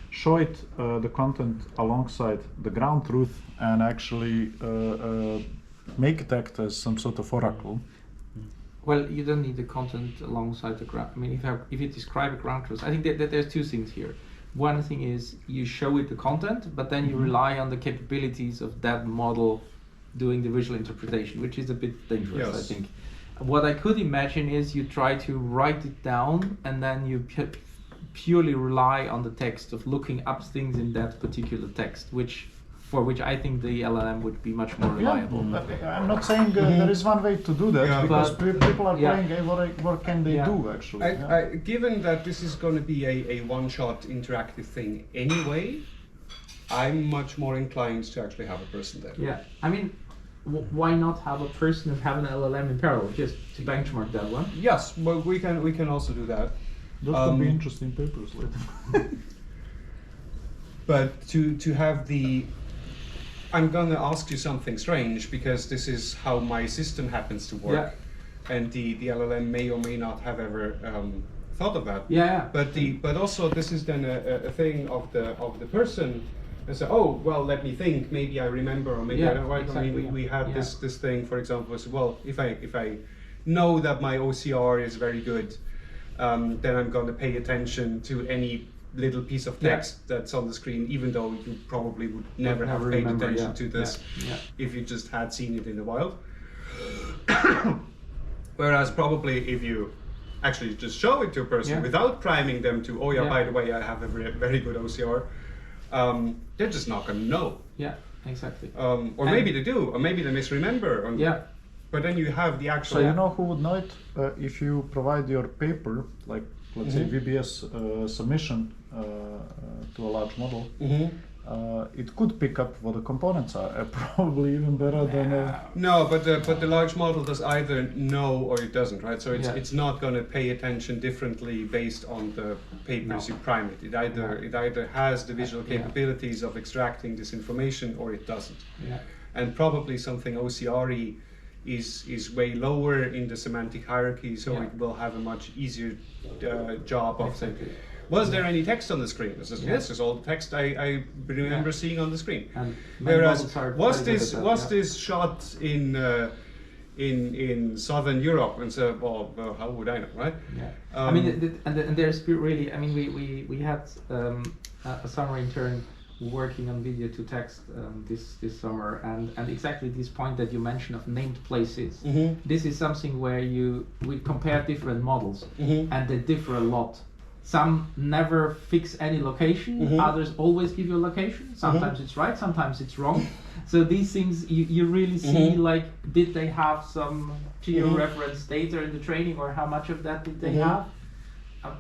show it the content alongside the ground truth, and actually make it act as some sort of oracle. Well, you don't need the content alongside the ground. I mean, if you describe a ground truth, I think that there's two things here. One thing is you show it the content, but then you rely on the capabilities of that model doing the visual interpretation, which is a bit dangerous, I think. what I could imagine is you try to write it down and then you purely rely on the text of looking up things in that particular text, for which I think the LLM would be much more reliable. Yeah, I'm not saying there is one way to do that, Yeah. because people are Yeah. playing, hey, what can they Yeah. do actually? Yeah. Given that this is going to be a one-shot interactive thing anyway, I'm much more inclined to actually have a person there. Yeah, I mean, why not have a person and have an LLM in parallel, just to benchmark that one? Yes, but we can also do that. Those could be Um, interesting papers later. But to have the, I'm gonna ask you something strange because this is how my system happens to work, and the LLM may or may not have ever thought of that. Yeah. But also this is then a thing of the person. And so, oh well, let me think. Maybe I remember, or maybe I don't. Right? exactly, I mean, we had yeah. this thing, for example. Was, well, if I know that my OCR is very good, then I'm going to pay attention to any little piece of text that's on the screen, even though you probably would never have paid remember, attention to this Yeah. if you just had seen it in the wild. Whereas probably if you actually just show it to a person Yeah. without priming them to, oh yeah, Yeah. by the way, I have a very good OCR, they're just not gonna know. Yeah, exactly. Or And- maybe they do, or maybe they misremember. Yeah. But then you have the actual. So you know who would know it? If you provide your paper, like let's say VBS submission to a large model, it could pick up what the components are, probably even better than. No, but the large model does either know or it doesn't, right? So Yeah. it's not going to pay attention differently based on the papers you prime it. It either has the visual Yeah. capabilities of extracting this information or it doesn't. Yeah. And probably something OCR-y is way lower in the semantic hierarchy, so Yeah. it will have a much easier job of saying, Exactly. was there any text on the screen? It says, Yeah. yes, there's all the text I remember Yeah. seeing on the screen. And many Whereas models are was very good this at that, was yeah. this shot in Southern Europe? And so, well, how would I know, right? Yeah. I mean, and there's really, I mean, we had a summer intern working on video to text this summer, and exactly this point that you mentioned of named places. Mhm. This is something where we compare different models, Mhm. and they differ a lot. Some never fix any location, Mhm. others always give you a location. Sometimes it's right, sometimes it's wrong. So these things you really see, Mhm. like, did they have some geo-reference data in the training, or how much of that did they Mhm. have?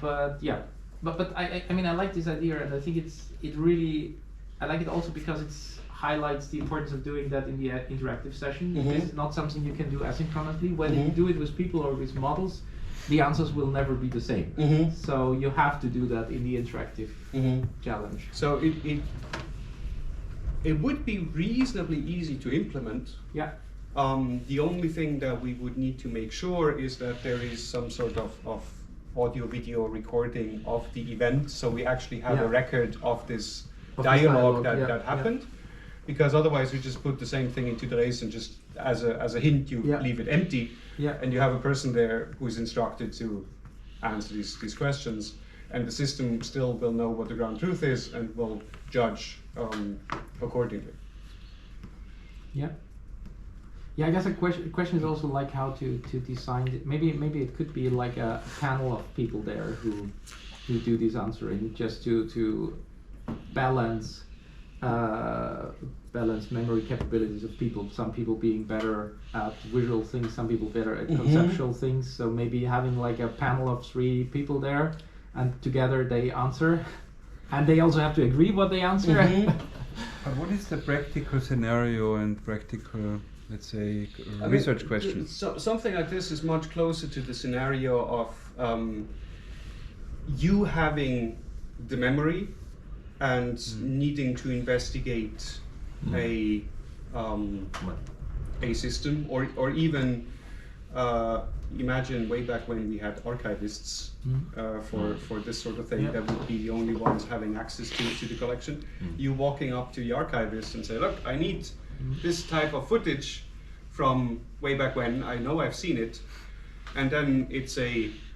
But yeah, but I mean, I like this idea, and I think it really, I like it also because it highlights the importance of doing that in the interactive session. Mhm. This is not something you can do asynchronously. Whether you Mhm. do it with people or with models, the answers will never be the same. Mhm. So you have to do that in the interactive Mhm. challenge. So it would be reasonably easy to implement. Yeah. The only thing that we would need to make sure is that there is some sort of audio-video recording of the event, so we actually have Yeah. a record of this Of this dialogue dialogue, yeah, that yeah. happened. Because otherwise, we just put the same thing into the race and just as a hint, you Yeah. leave it empty, Yeah. and you have a person there who is instructed to answer these questions, and the system still will know what the ground truth is and will judge accordingly. Yeah. Yeah, I guess the question is also like how to design it. Maybe it could be like a panel of people there who do this answering, just to balance memory capabilities of people. Some people being better at visual things, some people better at conceptual things. So maybe having like a panel of 3 people there, and together they answer, and they also have to agree what they answer. But what is the practical scenario and practical, let's say, I mean, research question? Something like this is much closer to the scenario of you having the memory and needing to investigate a system, or even imagine way back when we had archivists for this sort of thing, Yeah. that would be the only ones having access to the collection. You walking up to the archivist and say, look, I need this type of footage from way back when, I know I've seen it, and then it's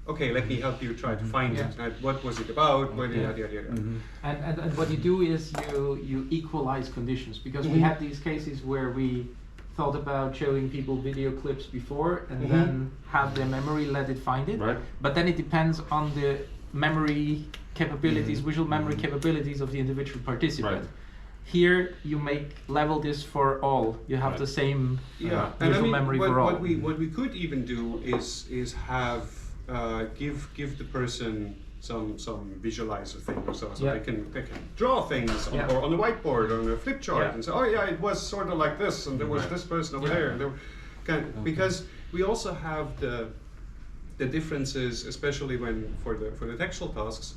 okay, let me help you try to find it. And what was it about? What Yeah. yada, yada, yada. And what you do is you equalize conditions, because we had these cases where we thought about showing people video clips before and then have their memory let it find it. Right. But then it depends on the memory capabilities, visual memory capabilities of the individual participant. Right. Here you level this for all. You have the same Yeah, and I visual mean, memory what, for all. what we could even do is have give the person some visualizer thing or so Yeah. they can draw things on, Yeah. or on a whiteboard or on a flip chart Yeah. and say, oh yeah, it was sort of like this, and there was Right. this person over Yeah. there, and there because we also have the differences, especially when for the textual tasks.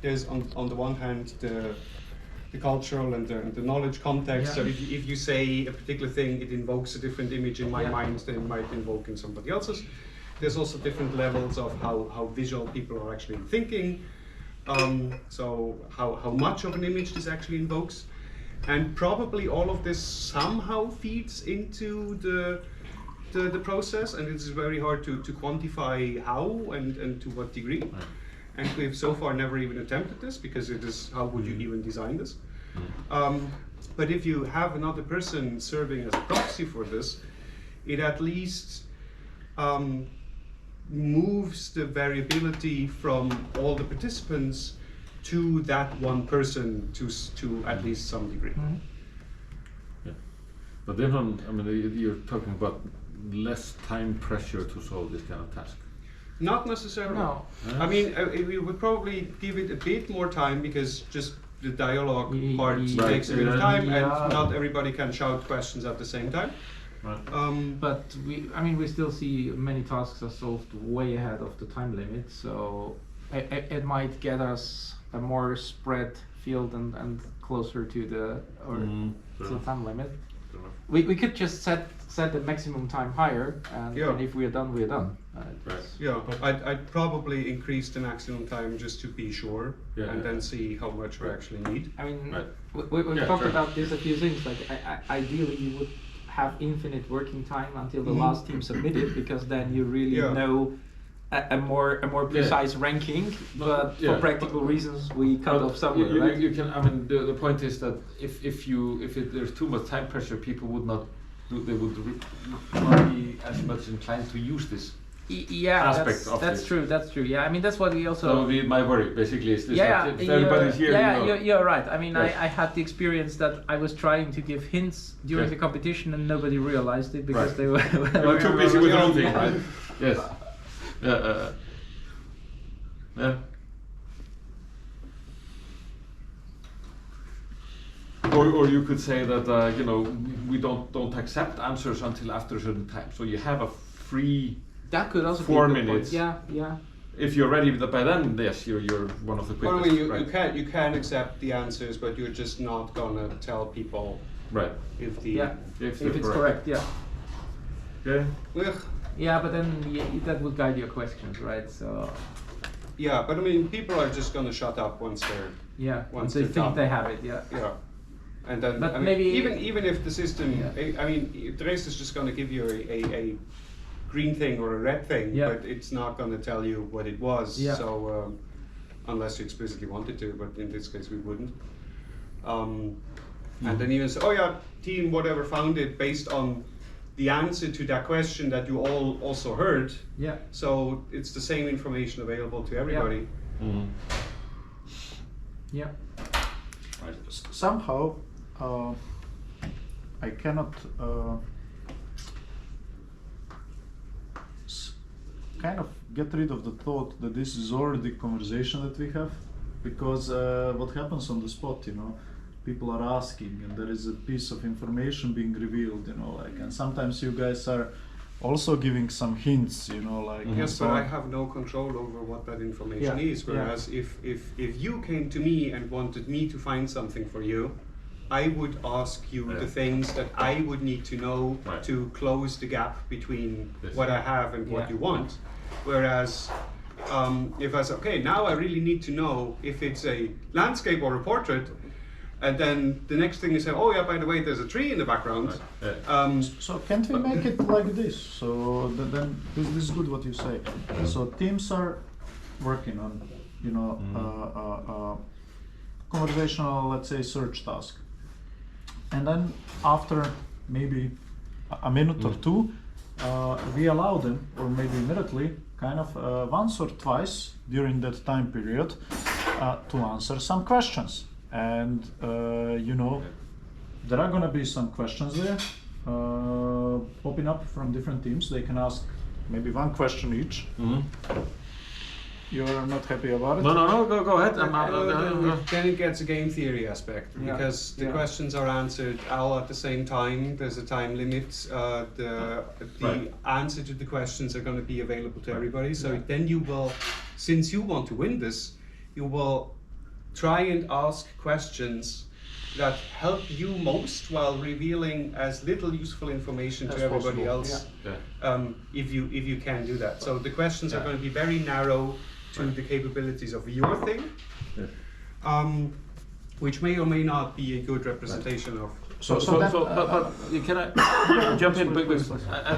There's on the one hand the cultural and the knowledge context. Yeah. So if you say a particular thing, it invokes a different image in my Yeah. mind than it might invoke in somebody else's. There's also different levels of how visual people are actually thinking. So how much of an image this actually invokes. And probably all of this somehow feeds into the process, and it's very hard to quantify how and to what degree. Right. And we've so far never even attempted this, because it is, how would you even design this? But if you have another person serving as a proxy for this, it at least moves the variability from all the participants to that one person to at least some degree. But then, I mean, you're talking about less time pressure to solve this kind of task. Not necessarily. No. I mean, we would probably give it a bit more time, because just the dialogue part Right. takes a bit of time, Yeah. and not everybody can shout questions at the same time. Right. But we still see many tasks are solved way ahead of the time limit, so it might get us a more spread field and closer to the to the time limit. We could just set the maximum time higher, and if we are done, we are done. Right. Yeah, I'd probably increase the maximum time just to be sure, Yeah, and yeah. then see how much we actually need. I mean, Right. we've Yeah, talked sure. about this a few things. Like, ideally, you would have infinite working time until the last team submitted, because then you really Yeah. know a more precise ranking. But Yeah, for practical reasons, we cut off somewhere, you, right? you can. I mean, the point is that if there's too much time pressure, people would not. They would not be as much inclined to use this. Yeah, aspect of that's this. true. That's true. Yeah, I mean, that's what we also. So my worry basically is this: Yeah, that if everybody's here, yeah, you know, you're right. I mean, Yes. I had the experience that I was trying to give hints during Yes. the competition, and nobody realized it because Right. they were. you were too busy with your own thing, Yeah. right? Yes. Yeah. Or you could say that you know, we don't accept answers until after a certain time. So you have a free. That could also 4 be a good point. minutes. Yeah. If you're ready by then, yes, you're one of the quickest. Well, I mean, right. you can accept the answers, but you're just not gonna tell people Right. if the Yeah. If If it's correct, yeah. Okay. Ugh. Yeah, but then that would guide your questions, right? So Yeah, but I mean, people are just gonna shut up once they're yeah, Once they they're think done. they have it. Yeah. yeah. And then, But I mean, maybe- even if the system, Yeah. I mean, Dres is just gonna give you a green thing or a red thing, Yeah. but it's not gonna tell you what it was. Yeah. So unless you explicitly wanted to, but in this case we wouldn't. And then even say, oh yeah, team whatever found it based on the answer to that question that you all also heard. Yeah. So it's the same information available to everybody. Yeah. Somehow, I cannot kind of get rid of the thought that this is already conversation that we have, because what happens on the spot, you know, people are asking and there is a piece of information being revealed, you know, like, and sometimes you guys are also giving some hints, you know, like. and Yes, so but I on. have no control over what that information Yeah, is. Whereas if you came to me and wanted me to find something for you, I would ask you the things that I would need to know Right. to close the gap between Yes. what I have and what Yeah. you want. Whereas if I say, okay, now I really need to know if it's a landscape or a portrait, and then the next thing is say, oh yeah, by the way, there's a tree in the background. Right. So can't we make it like this? So then this is good what you say. So teams are working on, you know, conversational, let's say, search task, and then after maybe a minute or two, we allow them, or maybe immediately, kind of once or twice during that time period, to answer some questions. And you know, there are gonna be some questions there popping up from different teams. They can ask maybe one question each. You're not happy about it? No, go ahead. Then it gets a game theory aspect, Yeah. because the Yeah. questions are answered all at the same time. There's a time limit. The Right. answer to the questions are going to be available to everybody. So Yeah. then you will, since you want to win this, you will try and ask questions that help you most while revealing as little useful information to As everybody possible, else. Yeah. If you can do that. So the questions are Yeah. going to be very narrow to the capabilities of your thing, which may or may not be a good representation of. But Can I jump in? Because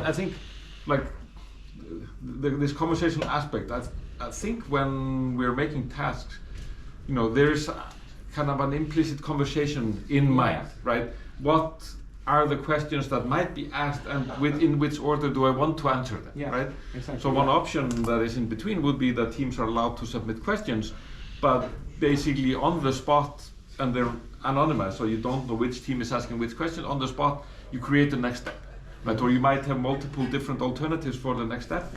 I think, like, this conversational aspect. I think when we're making tasks, you know, there's kind of an implicit conversation in mind, right? What are the questions that might be asked, and in which order do I want to answer them, Yeah, right? exactly. So one option that is in between would be that teams are allowed to submit questions, but basically on the spot, and they're anonymized, so you don't know which team is asking which question. On the spot, you create the next step, right? Or you might have multiple different alternatives for the next step.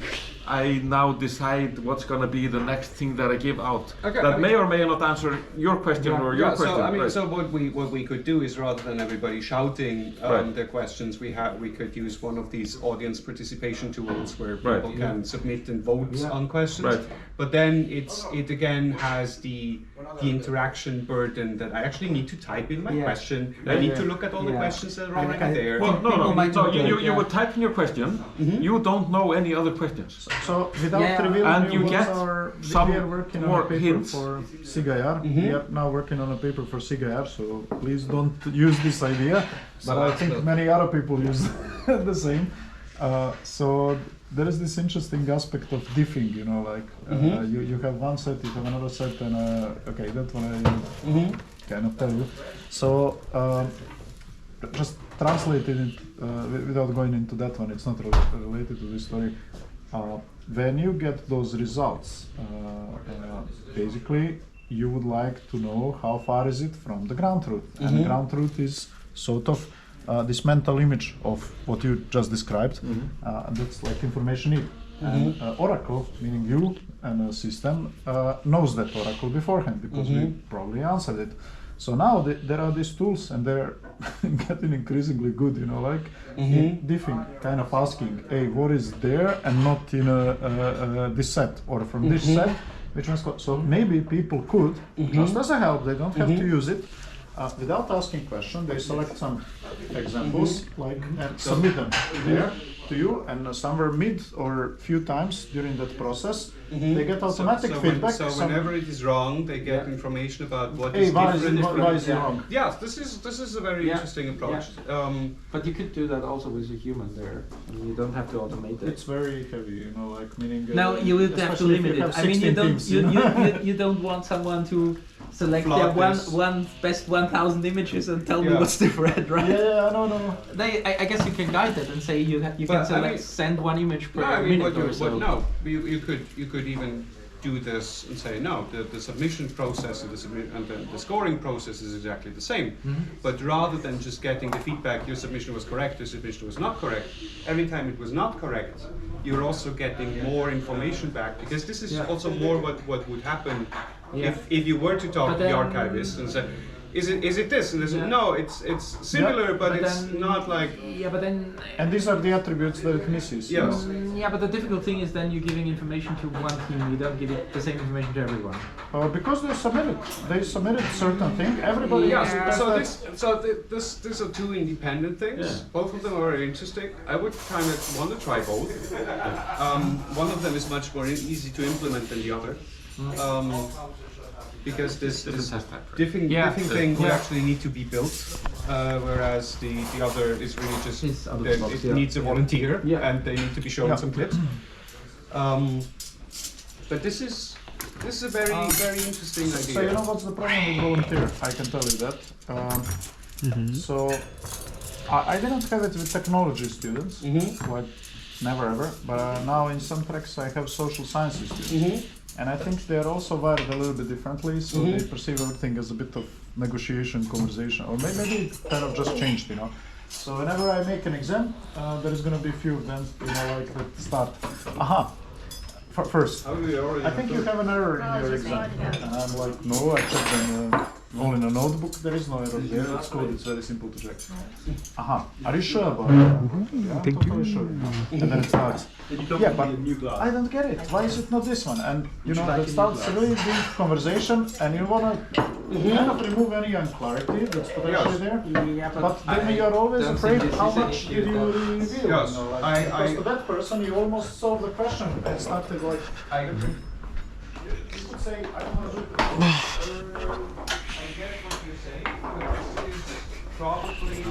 I now decide what's going to be the next thing that I give out. Okay, that I mean- may or may not answer your question or your question. So I mean, right? so what we could do is, rather than everybody shouting Right. their questions, we could use one of these audience participation tools where Right. people can submit and vote on questions. Right. But then it again has the interaction burden that I actually need to type in my Yeah. question. I Yeah. need to look at all the Yeah. questions that are I- already I- there. Well, People no. might not You get- would type in your question. You don't know any other questions. So without Yeah. revealing And you what get we are working on more a paper hints. for SIGIR. We are now working on a paper for SIGIR, so please don't use this idea. But I think many other people use the same. So there is this interesting aspect of diffing, you know, like you have one set, you have another set, and okay, that one I cannot tell you. So just translating it without going into that one, it's not related to this story. When you get those results, basically you would like to know how far is it from the ground truth. And the ground truth is sort of this mental image of what you just described. That's like information in. And Oracle, meaning you and a system, knows that Oracle beforehand because we probably answered it. So now there are these tools, and they're getting increasingly good, you know, like in diffing, kind of asking, hey, what is there and not in this set, or from this set, which one's so maybe people could, just as a help, they don't have to use it, without asking questions, they select some examples, like, and submit them there to you, and somewhere mid or few times during that process, they get automatic feedback. So whenever it is wrong, they get information about what Hey, is why different. is it wrong? Yes, this is a very Yeah. interesting approach. But you could do that also with a human there. And you don't have to automate it. It's very heavy, you know, like meaning. No, you would have to especially if limit you it. have I mean, 16 teams, you know? you don't want someone to select Plot their this. one best 1,000 images and tell me Yeah. what's different, right? Yeah, no. I guess you can guide that and say you But, can I select mean- send one image per No, I mean, minute or so. you could even do this and say no. The submission process and the scoring process is exactly the same. But rather than just getting the feedback, your submission was correct, your submission was not correct. Every time it was not correct, you're also getting more information back, because this is Yeah. also more what would happen Yeah. if you were to talk But to the then- archivist and say, is it this? And they say, Yeah. no, it's similar, but it's then- not like. Yeah, but then. And these are the attributes that it misses. you Yes. know? Yeah, but the difficult thing is then you're giving information to one team. You don't give it the same information to everyone. Because they submitted certain thing. Everybody. Yeah, has so that- these are two independent things. Both of them are very interesting. I would kind of want to try both. One of them is much more easy to implement than the other. Because this Different test type, right? diffing thing would Yeah. actually need to be built, whereas the other is really just It's out of the that box, it yeah. needs a volunteer, Yeah. and they need to be shown Yeah. some clips. But this is a very interesting idea. So you know what's the problem with volunteer? I can tell you that. So I didn't have it with technology students, like never ever, but now in some tracks I have social sciences students. And I think they're also wired a little bit differently, so they perceive everything as a bit of negotiation, conversation, or maybe it kind of just changed, you know. So whenever I make an exam, there is going to be a few of them, you know, like that start. Aha. First, I think you have an error in your exam. And I'm like, no, I checked them all in a notebook. There is no error there. It's good. It's very simple to check. Aha. Are you sure about it? Yeah, I'm totally sure. And then it starts. Yeah, but I don't get it. Why is it not this one? And you know, it starts a really deep conversation, and you wanna kind of remove any unclarity that's potentially there. Yeah, But then you're always don't afraid think this how is an much issue did you for- reveal. Yes, You know, like, because I- to that person you almost solved the question. It started like you could say I don't want to do it. I get what you say, but this is probably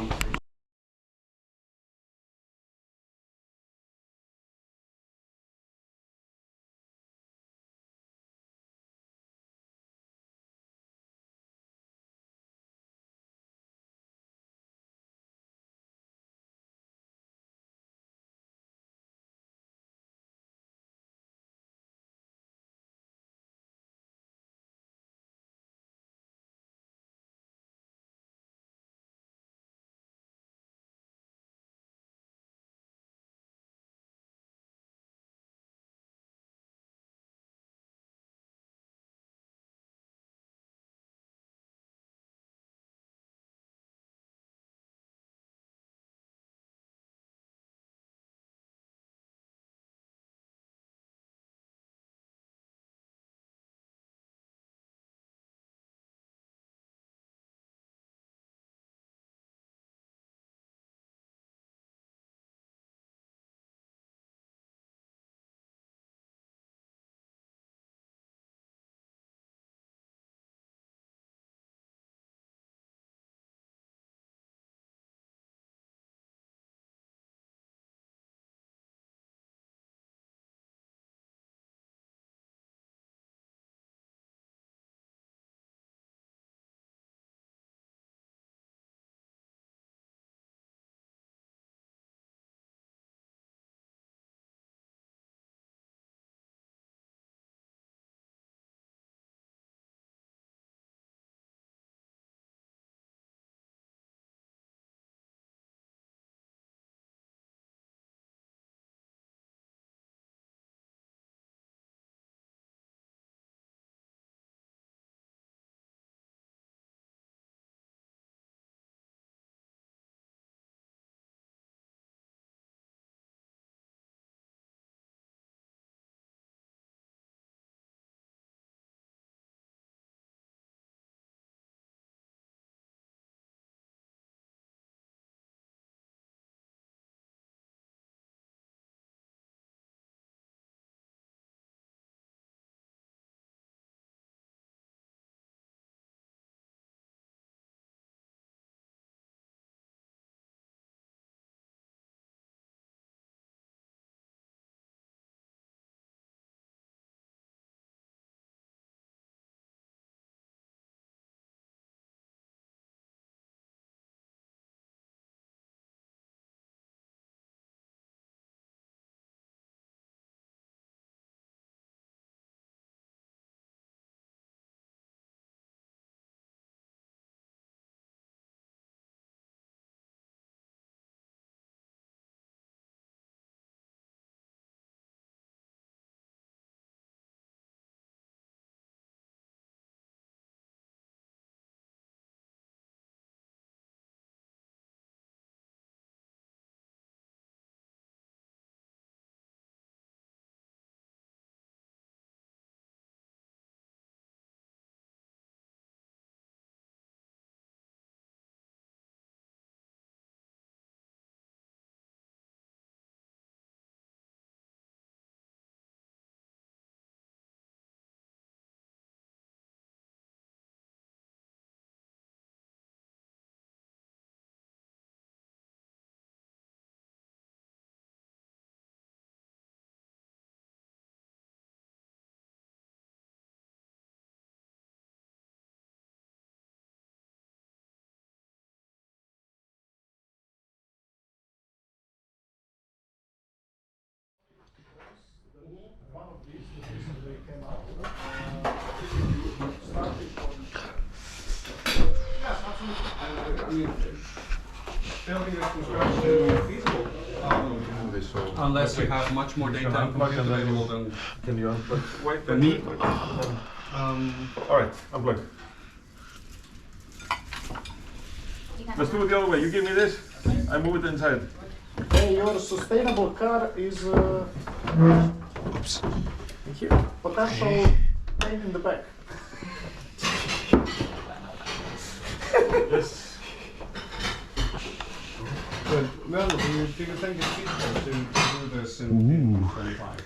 piece that recently came out. Starting from. Yes, absolutely. I mean, building a construction feasible. Unless you have much more data and compute available than. Can you unplug? Wait, Me? All right, unplug. Let's do it the other way. You give me this, I move it inside. Hey, your sustainable car is potential pain in the back. Yes. Well, do you think it's feasible to do this in 25?